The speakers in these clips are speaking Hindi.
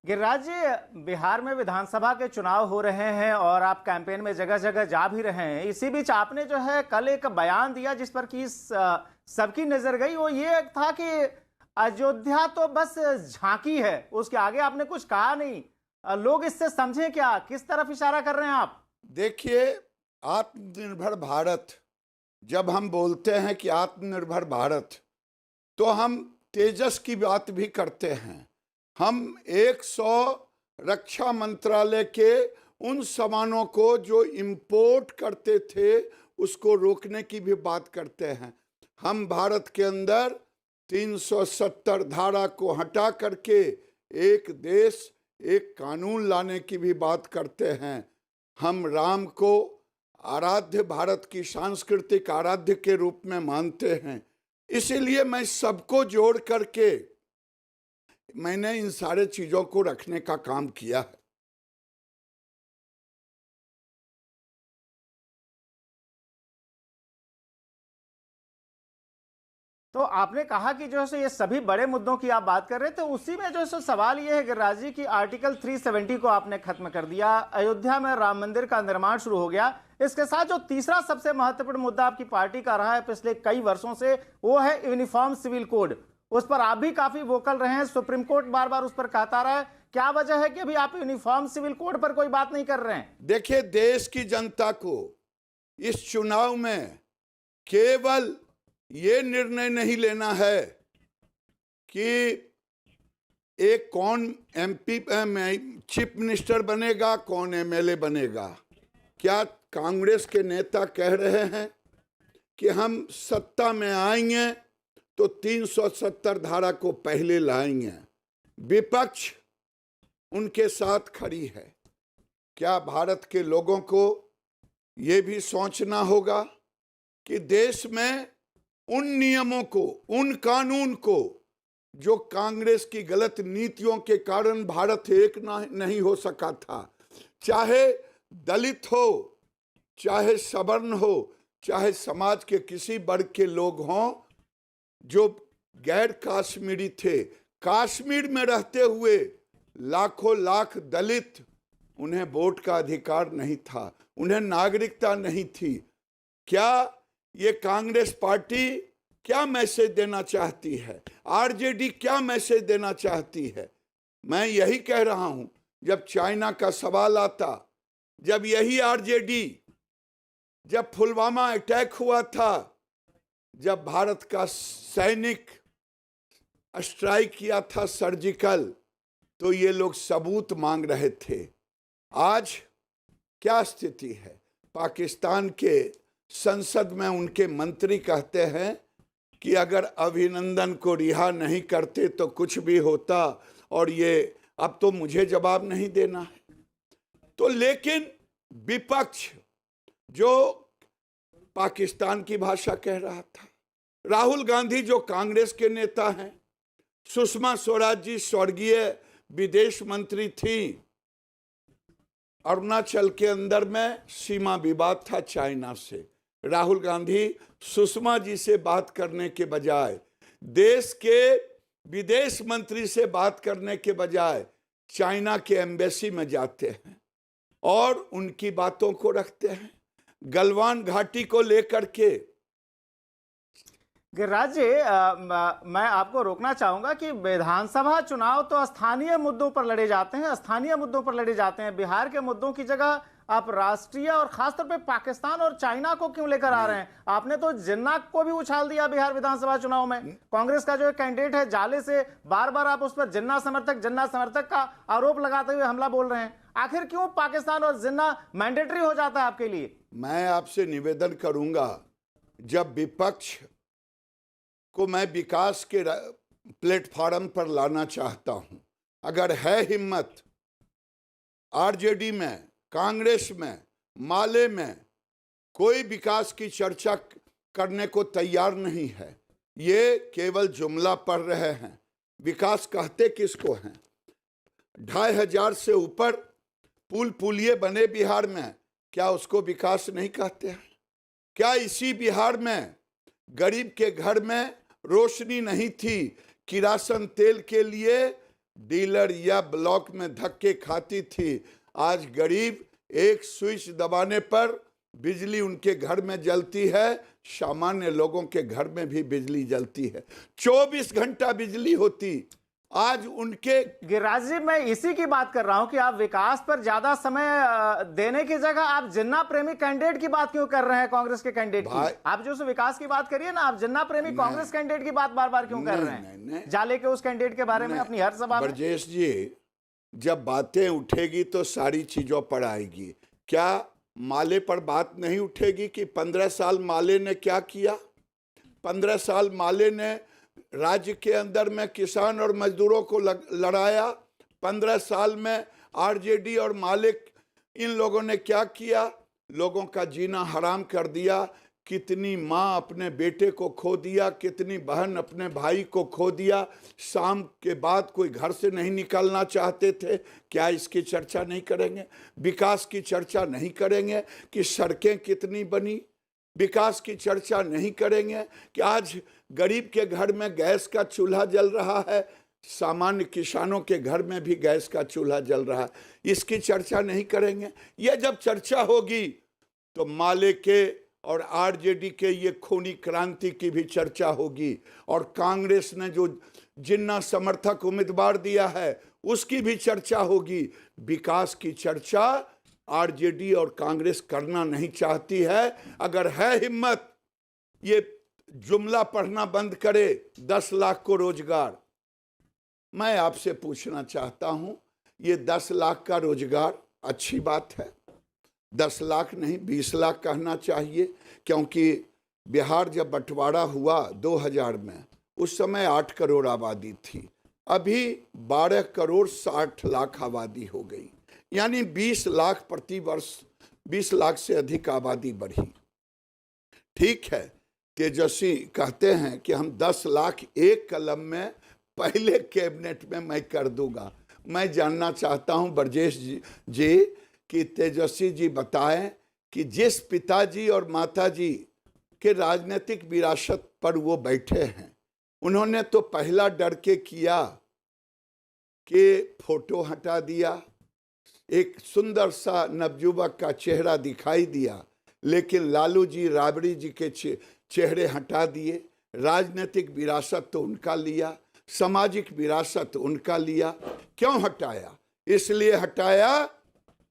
गिरिराज जी, बिहार में विधानसभा के चुनाव हो रहे हैं और आप कैंपेन में जगह जगह जा भी रहे हैं। इसी बीच आपने जो है कल एक बयान दिया जिस पर कि सबकी नजर गई। वो ये था कि अयोध्या तो बस झांकी है, उसके आगे आपने कुछ कहा नहीं। लोग इससे समझे क्या, किस तरफ इशारा कर रहे हैं आप? देखिए, आत्मनिर्भर भारत, जब हम बोलते हैं कि आत्मनिर्भर भारत, तो हम तेजस की बात भी करते हैं। हम 100 रक्षा मंत्रालय के उन सामानों को जो इंपोर्ट करते थे उसको रोकने की भी बात करते हैं। हम भारत के अंदर 370 धारा को हटा करके एक देश एक कानून लाने की भी बात करते हैं। हम राम को आराध्य, भारत की सांस्कृतिक आराध्य के रूप में मानते हैं। इसीलिए मैं सबको जोड़ करके मैंने इन सारे चीजों को रखने का काम किया है। तो आपने कहा कि जो है ये सभी बड़े मुद्दों की आप बात कर रहे थे, उसी में जो है सवाल ये है गिरिराज जी की आर्टिकल 370 को आपने खत्म कर दिया, अयोध्या में राम मंदिर का निर्माण शुरू हो गया। इसके साथ जो तीसरा सबसे महत्वपूर्ण मुद्दा आपकी पार्टी का रहा है पिछले कई वर्षों से, वो है यूनिफॉर्म सिविल कोड। उस पर आप भी काफी वोकल रहे हैं, सुप्रीम कोर्ट बार बार उस पर कहता रहा है। क्या वजह है कि अभी आप यूनिफॉर्म सिविल कोड पर कोई बात नहीं कर रहे हैं? देखिए, देश की जनता को इस चुनाव में केवल ये निर्णय नहीं लेना है कि एक कौन एमपी चीफ मिनिस्टर बनेगा, कौन एमएलए बनेगा। क्या कांग्रेस के नेता कह रहे हैं कि हम सत्ता में आएंगे तो 370 धारा को पहले लाएंगे? विपक्ष उनके साथ खड़ी है। क्या भारत के लोगों को ये भी सोचना होगा कि देश में उन नियमों को, उन कानून को जो कांग्रेस की गलत नीतियों के कारण भारत एक नहीं हो सका था, चाहे दलित हो, चाहे सवर्ण हो, चाहे समाज के किसी वर्ग के लोग हों जो गैर काश्मीरी थे, कश्मीर में रहते हुए लाखों लाख दलित, उन्हें वोट का अधिकार नहीं था, उन्हें नागरिकता नहीं थी। क्या ये कांग्रेस पार्टी क्या मैसेज देना चाहती है? आरजेडी क्या मैसेज देना चाहती है? मैं यही कह रहा हूं, जब चाइना का सवाल आता, जब यही आरजेडी, जब पुलवामा अटैक हुआ था, जब भारत का सैनिक स्ट्राइक किया था सर्जिकल, तो ये लोग सबूत मांग रहे थे। आज क्या स्थिति है? पाकिस्तान के संसद में उनके मंत्री कहते हैं कि अगर अभिनंदन को रिहा नहीं करते तो कुछ भी होता, और ये अब तो मुझे जवाब नहीं देना है। तो लेकिन विपक्ष जो पाकिस्तान की भाषा कह रहा था, राहुल गांधी जो कांग्रेस के नेता हैं, सुषमा स्वराज जी स्वर्गीय विदेश मंत्री थी, अरुणाचल के अंदर में सीमा विवाद था चाइना से, राहुल गांधी सुषमा जी से बात करने के बजाय, देश के विदेश मंत्री से बात करने के बजाय चाइना के एम्बेसी में जाते हैं और उनकी बातों को रखते हैं। गलवान घाटी को लेकर के गिरिराज जी, मैं आपको रोकना चाहूंगा कि विधानसभा चुनाव तो स्थानीय मुद्दों पर लड़े जाते हैं, स्थानीय मुद्दों पर लड़े जाते हैं। बिहार के मुद्दों की जगह आप राष्ट्रीय और खासतौर पे पाकिस्तान और चाइना को क्यों लेकर आ रहे हैं? आपने तो जिन्ना को भी उछाल दिया बिहार विधानसभा चुनाव में। कांग्रेस का जो कैंडिडेट है जाले से, बार बार आप उस पर जिन्ना समर्थक का आरोप लगाते हुए हमला बोल रहे हैं। आखिर क्यों पाकिस्तान और जिन्ना मैंडेटरी हो जाता है आपके लिए? मैं आपसे निवेदन करूंगा, जब विपक्ष को मैं विकास के प्लेटफॉर्म पर लाना चाहता हूं, अगर है हिम्मत, आरजेडी में, कांग्रेस में, माले में कोई विकास की चर्चा करने को तैयार नहीं है। ये केवल जुमला पढ़ रहे हैं। विकास कहते किसको हैं? 2500 से ऊपर पुल पुलिये बने बिहार में, क्या उसको विकास नहीं कहते हैं? क्या इसी बिहार में गरीब के घर में रोशनी नहीं थी, किरासन तेल के लिए डीलर या ब्लॉक में धक्के खाती थी, आज गरीब एक स्विच दबाने पर बिजली उनके घर में जलती है, सामान्य लोगों के घर में भी बिजली जलती है। 24 घंटा बिजली होती, आज उनके। गिरिराज जी, मैं इसी की बात कर रहा हूं कि आप विकास पर ज्यादा समय देने की जगह आप जिन्ना प्रेमी कैंडिडेट की बात क्यों कर रहे हैं, कांग्रेस के कैंडिडेट की? आप जो विकास की बात करिए ना, आप जिन्ना प्रेमी कांग्रेस कैंडिडेट की बात बार बार क्यों कर रहे हैं? जाले के उस कैंडिडेट के बारे में अपनी हर सभा में। ब्रजेश जी, जब बातें उठेगी तो सारी चीजों पर आएगी। क्या माले पर बात नहीं उठेगी कि 15 साल माले ने क्या किया? 15 साल माले ने राज्य के अंदर में किसान और मजदूरों को लड़ाया। 15 साल में आरजेडी और मालिक, इन लोगों ने क्या किया? लोगों का जीना हराम कर दिया। कितनी माँ अपने बेटे को खो दिया, कितनी बहन अपने भाई को खो दिया। शाम के बाद कोई घर से नहीं निकलना चाहते थे। क्या इसकी चर्चा नहीं करेंगे? विकास की चर्चा नहीं करेंगे कि सड़कें कितनी बनी? विकास की चर्चा नहीं करेंगे कि आज गरीब के घर में गैस का चूल्हा जल रहा है, सामान्य किसानों के घर में भी गैस का चूल्हा जल रहा है? इसकी चर्चा नहीं करेंगे। यह जब चर्चा होगी तो माले के और आरजेडी के ये खूनी क्रांति की भी चर्चा होगी, और कांग्रेस ने जो जिन्ना समर्थक उम्मीदवार दिया है उसकी भी चर्चा होगी। विकास की चर्चा आरजेडी और कांग्रेस करना नहीं चाहती है। अगर है हिम्मत, ये जुमला पढ़ना बंद करे, 10 लाख को रोजगार। मैं आपसे पूछना चाहता हूं, ये 10 लाख का रोजगार अच्छी बात है? 10 लाख नहीं, 20 लाख कहना चाहिए, क्योंकि बिहार जब बंटवारा हुआ 2000 में, उस समय 8 करोड़ आबादी थी, अभी 12 करोड़ 60 लाख आबादी हो गई, यानी 20 लाख प्रति वर्ष, 20 लाख से अधिक आबादी बढ़ी। ठीक है, तेजस्वी कहते हैं कि हम 10 लाख एक कलम में पहले कैबिनेट में मैं कर दूंगा। मैं जानना चाहता हूं ब्रजेश जी कि तेजस्वी जी बताएं कि जिस पिताजी और माताजी के राजनीतिक विरासत पर वो बैठे हैं, उन्होंने तो पहला डर के किया कि फोटो हटा दिया, एक सुंदर सा नवयुवक का चेहरा दिखाई दिया, लेकिन लालू जी राबड़ी जी के चेहरे हटा दिए। राजनीतिक विरासत तो उनका लिया, सामाजिक विरासत उनका लिया। क्यों हटाया? इसलिए हटाया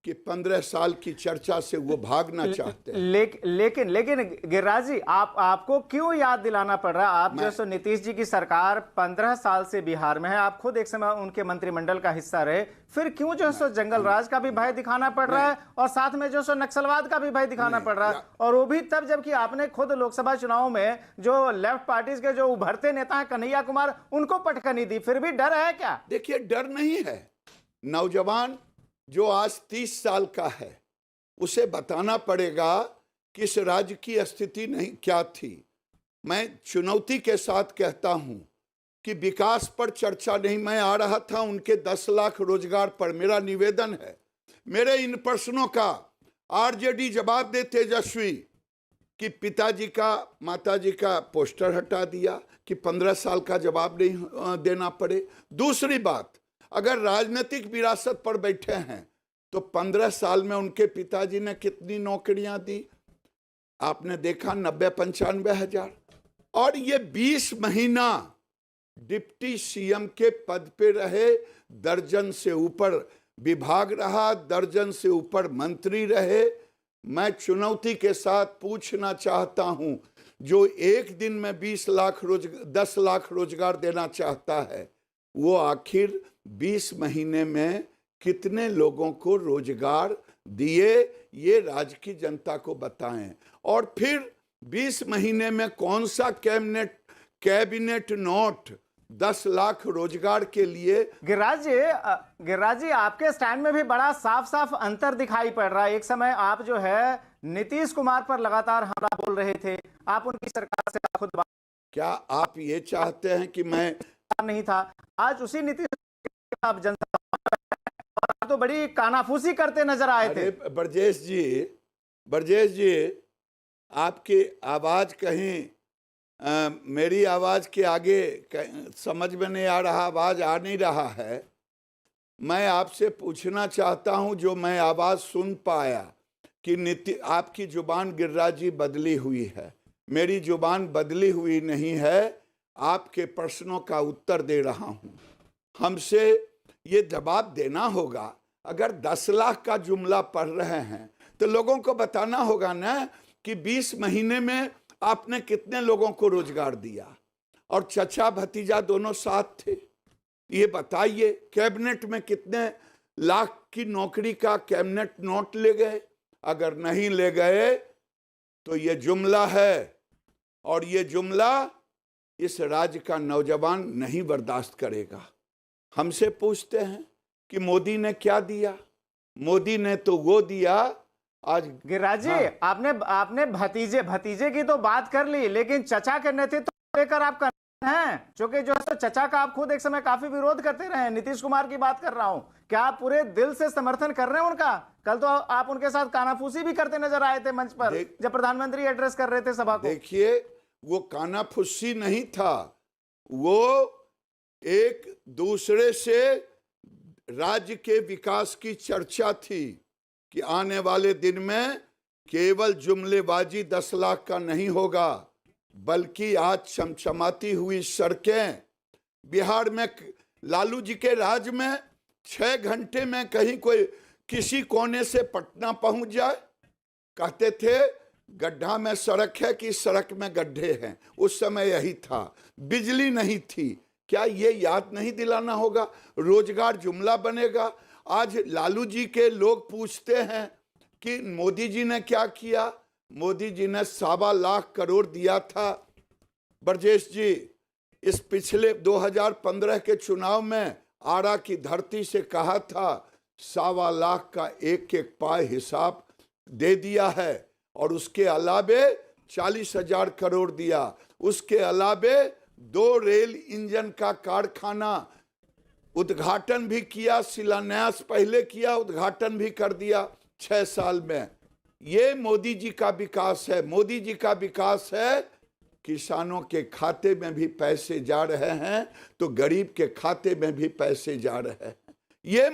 कि 15 साल की चर्चा से वो भागना चाहते हैं। लेकिन गिरिराज जी, आपको क्यों याद दिलाना पड़ रहा है? आप जो सो नीतीश जी की सरकार 15 साल से बिहार में है, आप खुद एक समय उनके मंत्रिमंडल का हिस्सा रहे, फिर क्यों जो सो जंगल राज का भी भय दिखाना पड़ रहा है और साथ में जो सो नक्सलवाद का भी भय दिखाना पड़ रहा है? और वो भी तब जबकि आपने खुद लोकसभा चुनाव में जो लेफ्ट पार्टीज के जो उभरते नेता है कन्हैया कुमार, उनको पटखनी दी, फिर भी डर है क्या? देखिए, डर नहीं है। नौजवान जो आज 30 साल का है, उसे बताना पड़ेगा कि इस राज्य की स्थिति नहीं क्या थी। मैं चुनौती के साथ कहता हूं कि विकास पर चर्चा नहीं। मैं आ रहा था उनके 10 लाख रोजगार पर। मेरा निवेदन है, मेरे इन प्रश्नों का आरजेडी जवाब दे तेजस्वी कि पिताजी का माताजी का पोस्टर हटा दिया, कि 15 साल का जवाब नहीं देना पड़े। दूसरी बात, अगर राजनीतिक विरासत पर बैठे हैं तो 15 साल में उनके पिताजी ने कितनी नौकरियां दी? आपने देखा 90-95 हजार। और ये 20 महीना डिप्टी सीएम के पद पे रहे, दर्जन से ऊपर विभाग रहा, दर्जन से ऊपर मंत्री रहे। मैं चुनौती के साथ पूछना चाहता हूं, जो एक दिन में 10 लाख रोजगार देना चाहता है, वो आखिर 20 महीने में कितने लोगों को रोजगार दिए? ये राज्य की जनता को बताएं। और फिर 20 महीने में कौन सा कैबिनेट नोट 10 लाख रोजगार के लिए? गिरिराज जी, आपके स्टैंड में भी बड़ा साफ साफ अंतर दिखाई पड़ रहा है। एक समय आप जो है नीतीश कुमार पर लगातार हमला बोल रहे थे, आप उनकी सरकार से खुद क्या आप ये चाहते हैं कि मैं नहीं था? आज उसी नीतीश आप जनता तो बड़ी कानाफूसी करते नजर आए थे। ब्रजेश जी, आपकी आवाज कहीं मेरी आवाज के आगे समझ में नहीं आ रहा, आवाज आ नहीं रहा है। मैं आपसे पूछना चाहता हूं, जो मैं आवाज सुन पाया कि आपकी जुबान गिरिराज जी बदली हुई है, मेरी जुबान बदली हुई नहीं है, आपके प्रश्नों का उत्तर दे रहा हूं। हमसे ये जवाब देना होगा। अगर 10 लाख का जुमला पढ़ रहे हैं तो लोगों को बताना होगा ना कि 20 महीने में आपने कितने लोगों को रोजगार दिया, और चचा भतीजा दोनों साथ थे। ये बताइए कैबिनेट में कितने लाख की नौकरी का कैबिनेट नोट ले गए? अगर नहीं ले गए तो ये जुमला है, और ये जुमला इस राज्य का नौजवान नहीं बर्दाश्त करेगा। हमसे पूछते हैं कि मोदी ने क्या दिया? मोदी ने तो वो दिया आज। गिरिराज जी, हाँ। आपने भतीजे की तो बात कर ली, लेकिन चचा के नेतृत्व को लेकर आप हैं, क्योंकि जो है चचा का आप खुद एक समय काफी विरोध करते रहे। नीतीश कुमार की बात कर रहा हूं, क्या आप पूरे दिल से समर्थन कर रहे हैं उनका? कल तो आप उनके साथ कानाफूसी भी करते नजर आए थे मंच पर, जब प्रधानमंत्री एड्रेस कर रहे थे सभा को। देखिए, वो कानाफूसी नहीं था, वो एक दूसरे से राज्य के विकास की चर्चा थी कि आने वाले दिन में केवल जुमलेबाजी 10 लाख का नहीं होगा, बल्कि आज चमचमाती हुई सड़कें बिहार में, लालू जी के राज में 6 घंटे में कहीं कोई किसी कोने से पटना पहुंच जाए। कहते थे गड्ढा में सड़क है कि सड़क में गड्ढे हैं, उस समय यही था। बिजली नहीं थी, क्या ये याद नहीं दिलाना होगा? रोजगार जुमला बनेगा। आज लालू जी के लोग पूछते हैं कि मोदी जी ने क्या किया। मोदी जी ने 1.25 लाख करोड़ दिया था। ब्रजेश जी, इस पिछले 2015 के चुनाव में आरा की धरती से कहा था 1.25 लाख का एक एक पाए हिसाब दे दिया है, और उसके अलावे 40,000 करोड़ दिया। उसके अलावे 2 रेल इंजन का कारखाना उद्घाटन भी किया, शिलान्यास पहले किया, उद्घाटन भी कर दिया 6 साल में। ये मोदी जी का विकास है। मोदी जी का विकास है किसानों के खाते में भी पैसे जा रहे हैं तो गरीब के खाते में भी पैसे जा रहे हैं। ये